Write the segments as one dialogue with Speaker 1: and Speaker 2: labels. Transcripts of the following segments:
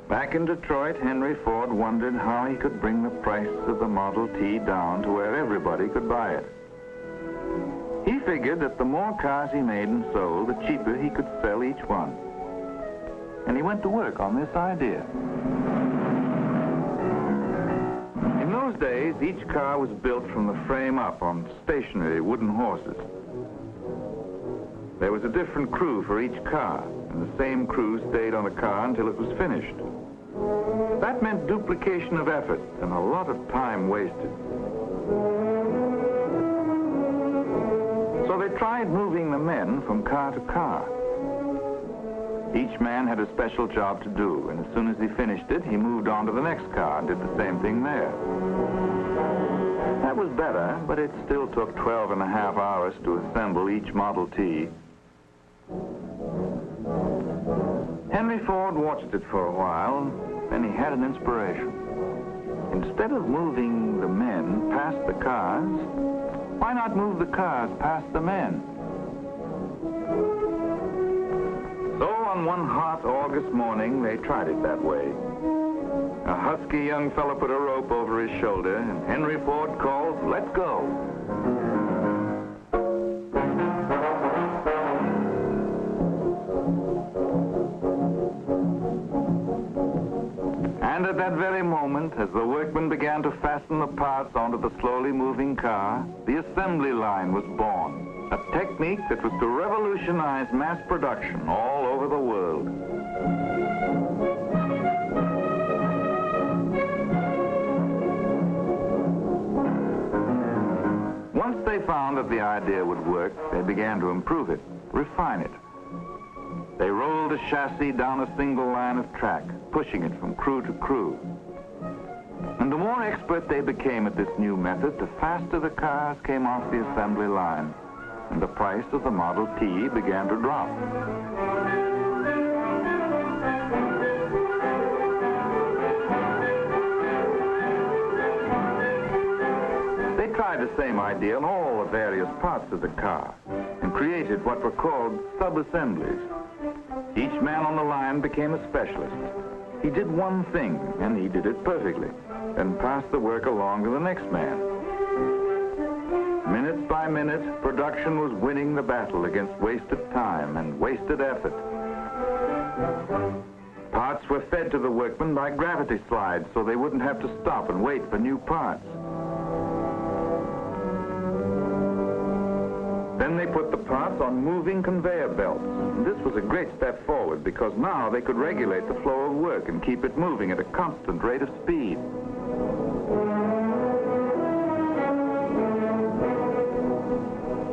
Speaker 1: Back in Detroit, Henry Ford wondered how he could bring the price of the Model T down to where everybody could buy it. He figured that the more cars he made and sold, the cheaper he could sell each one. And he went to work on this idea. In those days, each car was built from the frame up on stationary wooden horses. There was a different crew for each car, and the same crew stayed on the car until it was finished. That meant duplication of effort and a lot of time wasted. So they tried moving the men from car to car. Each man had a special job to do, and as soon as he finished it, he moved on to the next car and did the same thing there. That was better, but it still took 12.5 hours to assemble each Model T. Henry Ford watched it for a while, then he had an inspiration. Instead of moving the men past the cars, why not move the cars past the men? So on one hot August morning, they tried it that way. A husky young fellow put a rope over his shoulder, and Henry Ford called, "Let's go." And at that very moment, as the workmen began to fasten the parts onto the slowly moving car, the assembly line was born, a technique that was to revolutionize mass production all over the world. Once they found that the idea would work, they began to improve it, refine it. They rolled the chassis down a single line of track, pushing it from crew to crew. And the more expert they became at this new method, the faster the cars came off the assembly line, and the price of the Model T began to drop. They tried the same idea on all the various parts of the car and created what were called sub-assemblies. Each man on the line became a specialist. He did one thing, and he did it perfectly, then passed the work along to the next man. Minute by minute, production was winning the battle against wasted time and wasted effort. Parts were fed to the workmen by gravity slides so they wouldn't have to stop and wait for new parts. Then they put the parts on moving conveyor belts. This was a great step forward because now they could regulate the flow of work and keep it moving at a constant rate of speed.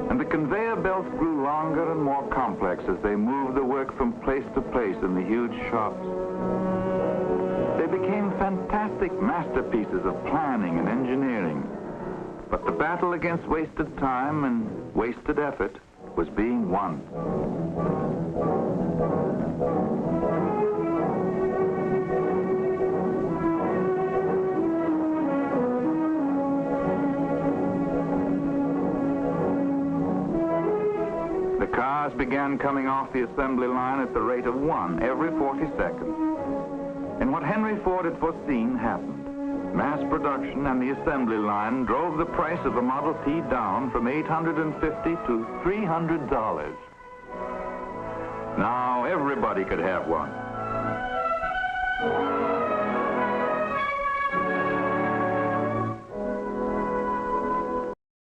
Speaker 1: And the conveyor belts grew longer and more complex as they moved the work from place to place in the huge shops. They became fantastic masterpieces of planning and engineering. But the battle against wasted time and wasted effort was being won. The cars began coming off the assembly line at the rate of 1 every 40 seconds. And what Henry Ford had foreseen happened. Mass production and the assembly line drove the price of the Model T down from $850 to $300. Now everybody could have one.